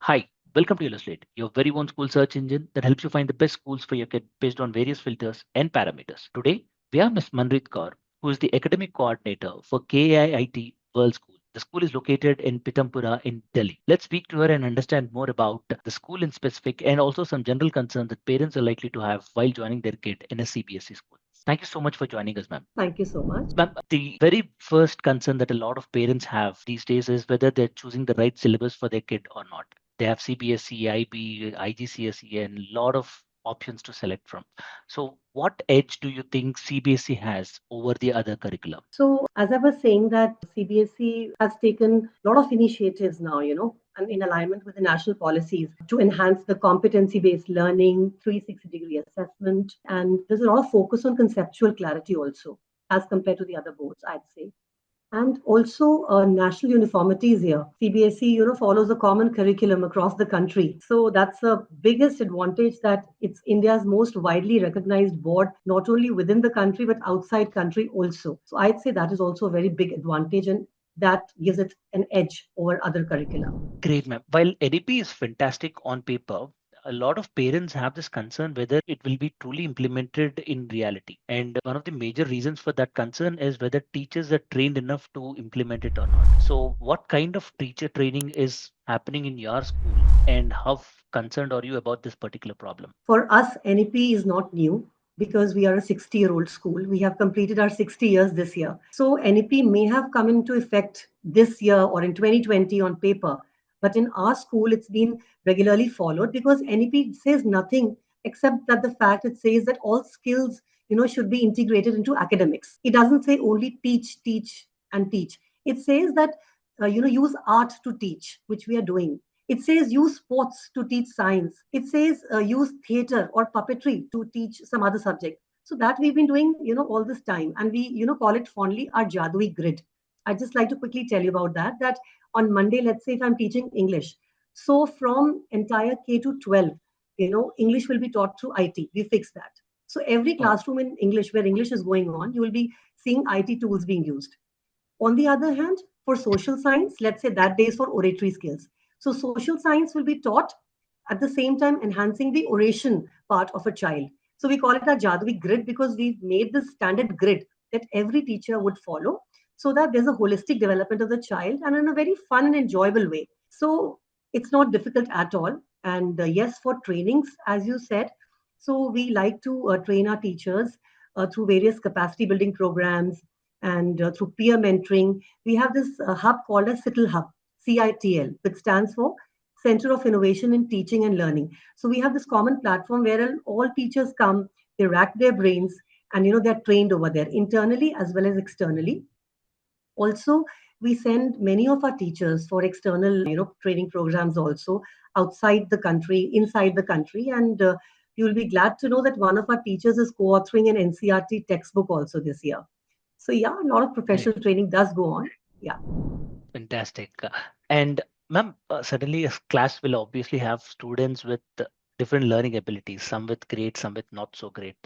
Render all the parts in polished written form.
Hi, welcome to your Slate, your very own school search engine that helps you find the best schools for your kid based on various filters and parameters. Today, we have Ms. Manpreet Kaur, who is the academic coordinator for K-IIT World School. The school is located in Pitampura in Delhi. Let's speak to her and understand more about the school in specific and also some general concerns that parents are likely to have while joining their kid in a CBSE school. Thank you so much for joining us, ma'am. Thank you so much. Ma'am, the very first concern that a lot of parents have these days is whether they're choosing the right syllabus for their kid or not. They have CBSE, IB, IGCSE, and a lot of options to select from. So, what edge do you think CBSE has over the other curriculum? So, as I was saying, that CBSE has taken a lot of initiatives now, and in alignment with the national policies to enhance the competency-based learning, 360-degree assessment, and there's a lot of focus on conceptual clarity also, as compared to the other boards, I'd say. And also, national uniformity is here. CBSE, follows a common curriculum across the country. So that's the biggest advantage, that it's India's most widely recognized board, not only within the country, but outside country also. So I'd say that is also a very big advantage, and that gives it an edge over other curricula. Great, ma'am. While NEP is fantastic on paper, a lot of parents have this concern whether it will be truly implemented in reality. And one of the major reasons for that concern is whether teachers are trained enough to implement it or not. So, what kind of teacher training is happening in your school, and how concerned are you about this particular problem? For us, NEP is not new because we are a 60-year-old school. We have completed our 60 years this year. So NEP may have come into effect this year or in 2020 on paper, but in our school, it's been regularly followed because NEP says nothing except that the fact it says that all skills, should be integrated into academics. It doesn't say only teach, teach, and teach. It says that, use art to teach, which we are doing. It says use sports to teach science. It says use theater or puppetry to teach some other subject. So that we've been doing, all this time, and we, call it fondly our jadui grid. I'd just like to quickly tell you about that. That on Monday, let's say if I'm teaching English, so from entire K to 12, English will be taught through IT. We fixed that. So every Oh, classroom in English where English is going on, you will be seeing IT tools being used. On the other hand, for social science, let's say that day is for oratory skills. So social science will be taught at the same time enhancing the oration part of a child. So we call it a Jadwi grid because we've made this standard grid that every teacher would follow so that there's a holistic development of the child and in a very fun and enjoyable way. So it's not difficult at all. And yes, for trainings, as you said, so we like to train our teachers through various capacity building programs and through peer mentoring. We have this hub called a CITL hub, CITL, which stands for Center of Innovation in Teaching and Learning. So we have this common platform where all teachers come, they rack their brains, and they're trained over there internally as well as externally. Also, we send many of our teachers for external, training programs also outside the country, inside the country, and you'll be glad to know that one of our teachers is co-authoring an NCRT textbook also this year. So yeah, a lot of great. professional training does go on. Yeah. Fantastic. And ma'am, certainly a class will obviously have students with different learning abilities, some with great, some with not so great.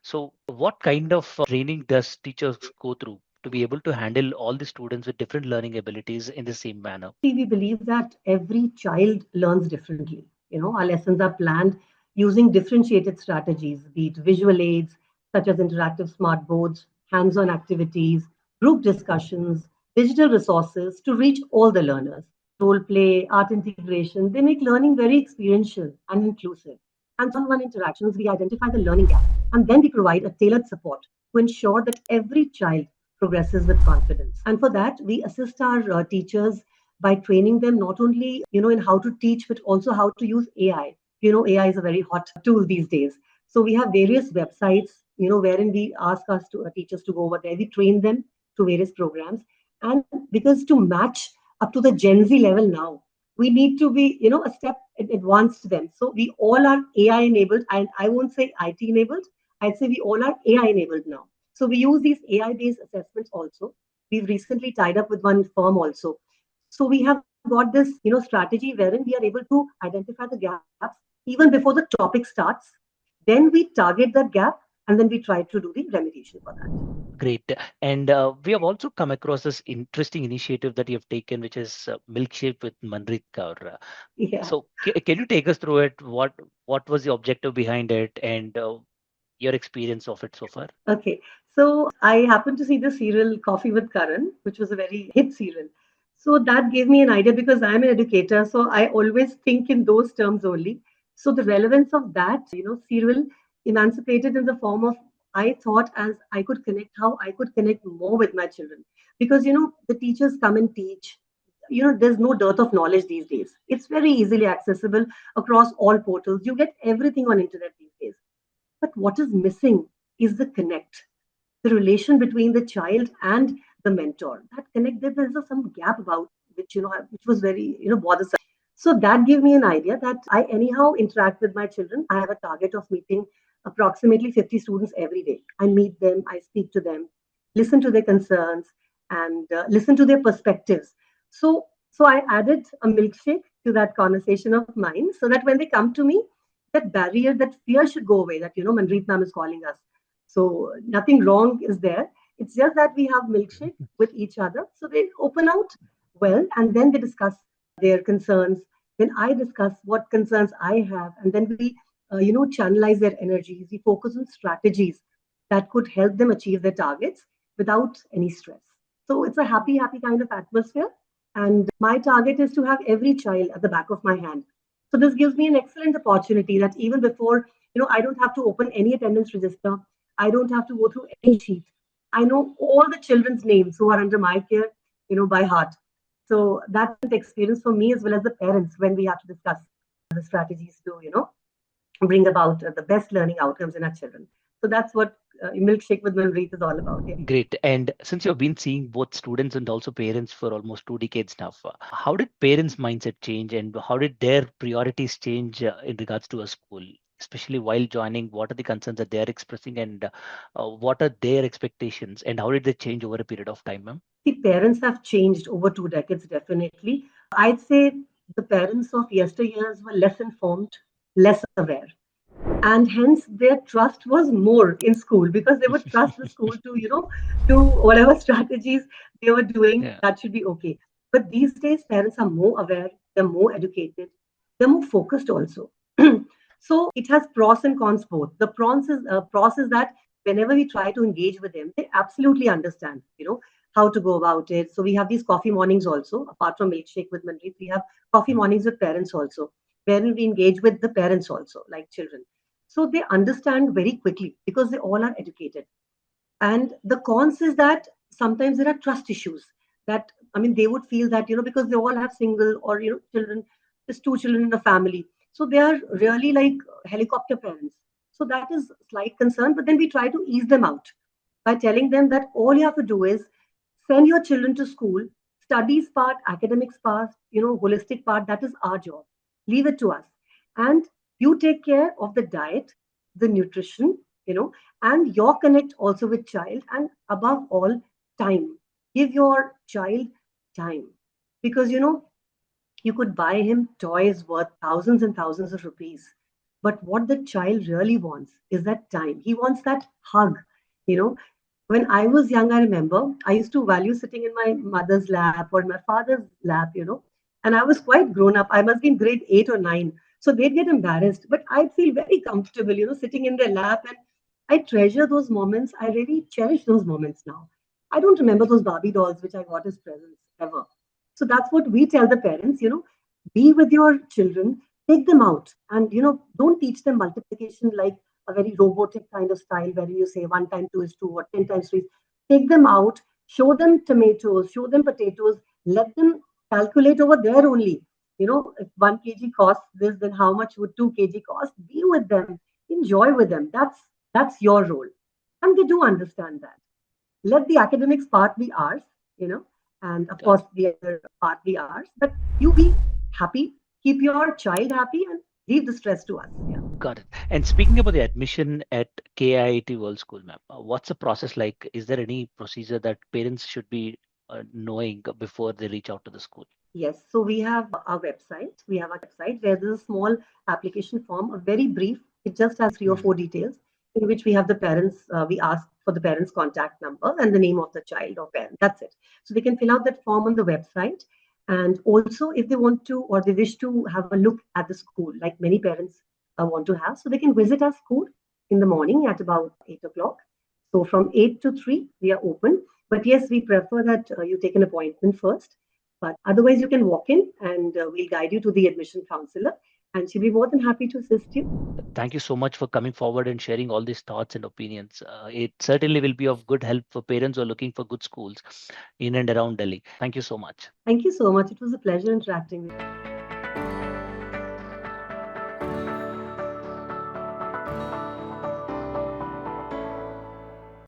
So, what kind of training does teachers go through to be able to handle all the students with different learning abilities in the same manner? See, we believe that every child learns differently. Our lessons are planned using differentiated strategies, be it visual aids such as interactive smart boards, hands-on activities, group discussions, digital resources to reach all the learners. Role play, art integration, they make learning very experiential and inclusive. And through one-on-one interactions, we identify the learning gap, and then we provide a tailored support to ensure that every child progresses with confidence. And for that, we assist our teachers by training them not only in how to teach but also how to use AI. AI is a very hot tool these days. So we have various websites wherein we ask us to teachers to go over there. We train them through various programs, and because to match up to the Gen Z level now, we need to be a step advanced to them. So we all are AI enabled, and I won't say IT enabled. I'd say we all are AI enabled now. So we use these AI based assessments also. We've recently tied up with one firm also. So we have got this, strategy wherein we are able to identify the gaps even before the topic starts. Then we target that gap and then we try to do the remediation for that. Great. And we have also come across this interesting initiative that you have taken, which is Milkshake with Manpreet Kaur. Yeah. So can you take us through it? What was the objective behind it, and your experience of it so far? Okay. So I happened to see the serial Coffee with Karan, which was a very hit serial. So that gave me an idea because I'm an educator. So I always think in those terms only. So the relevance of that, serial emancipated in the form of I thought as I could connect, how I could connect more with my children. Because, the teachers come and teach. There's no dearth of knowledge these days. It's very easily accessible across all portals. You get everything on internet these days. But what is missing is the connect, the relation between the child and the mentor. That connect, there's some gap about which, which was very, bothersome. So that gave me an idea that I anyhow interact with my children. I have a target of meeting approximately 50 students every day. I meet them, I speak to them, listen to their concerns, and listen to their perspectives. So I added a milkshake to that conversation of mine so that when they come to me, that barrier, that fear should go away, that, Manpreet ma'am is calling us. So nothing wrong is there. It's just that we have milkshake with each other. So they open out well, and then they discuss their concerns. Then I discuss what concerns I have, and then we, channelize their energies. We focus on strategies that could help them achieve their targets without any stress. So it's a happy, happy kind of atmosphere. And my target is to have every child at the back of my hand. So this gives me an excellent opportunity that even before, I don't have to open any attendance register. I don't have to go through any sheet. I know all the children's names who are under my care, by heart. So that's an experience for me as well as the parents when we have to discuss the strategies to, bring about the best learning outcomes in our children. So that's what Milkshake with Manpreet is all about. Yeah. Great. And since you've been seeing both students and also parents for almost 2 decades now, how did parents' mindset change and how did their priorities change in regards to a school, especially while joining? What are the concerns that they are expressing and what are their expectations and how did they change over a period of time, ma'am? The parents have changed over 2 decades, definitely. I'd say the parents of yesteryears were less informed, less aware, and hence their trust was more in school because they would trust the school to do whatever strategies they were doing, Yeah. that should be okay. But these days parents are more aware, they're more educated, they're more focused also. So it has pros and cons both. The pros is that whenever we try to engage with them, they absolutely understand how to go about it. So we have these coffee mornings also, apart from Milkshake with Manpreet, we have coffee Mm. mornings with parents also, wherein we engage with the parents also, like children. So they understand very quickly because they all are educated. And the cons is that sometimes there are trust issues that, I mean, they would feel that, because they all have single or, children, just two children in a family. So they are really like helicopter parents. So that is slight concern, but then we try to ease them out by telling them that all you have to do is send your children to school, studies part, academics part, holistic part, that is our job. Leave it to us. And you take care of the diet, the nutrition, and your connect also with child, and above all, time. Give your child time. Because you could buy him toys worth thousands and thousands of rupees. But what the child really wants is that time. He wants that hug. You know, when I was young, I remember I used to value sitting in my mother's lap or my father's lap, and I was quite grown up. I must be in grade 8 or 9. So they'd get embarrassed, but I'd feel very comfortable, sitting in their lap. And I treasure those moments. I really cherish those moments now. I don't remember those Barbie dolls which I got as presents ever. So that's what we tell the parents, be with your children, take them out, and don't teach them multiplication like a very robotic kind of style where you say 1 times 2 is 2 or 10 times 3. Take them out, show them tomatoes, show them potatoes, let them calculate over there only. If 1 kg costs this, then how much would 2 kg cost? Be with them, enjoy with them. That's your role. And they do understand that. Let the academics part be ours, and of Got course the other part be ours. But you be happy, keep your child happy, and leave the stress to us. Yeah. Got it. And speaking about the admission at KIIT World School, ma'am, what's the process like? Is there any procedure that parents should be knowing before they reach out to the school? Yes. So we have our website. We have our website where there's a small application form, a very brief. It just has three or Mm. four details. in which we have the parents, we ask for the parents' contact number and the name of the child or parent. That's it. So they can fill out that form on the website. And also, if they want to or they wish to have a look at the school, like many parents want to have, so they can visit our school in the morning at about 8 o'clock. So from 8 to 3, we are open. But yes, we prefer that you take an appointment first. But otherwise, you can walk in and we'll guide you to the admission counselor, and she'll be more than happy to assist you. Thank you so much for coming forward and sharing all these thoughts and opinions. It certainly will be of good help for parents who are looking for good schools in and around Delhi. Thank you so much. Thank you so much. It was a pleasure interacting with you.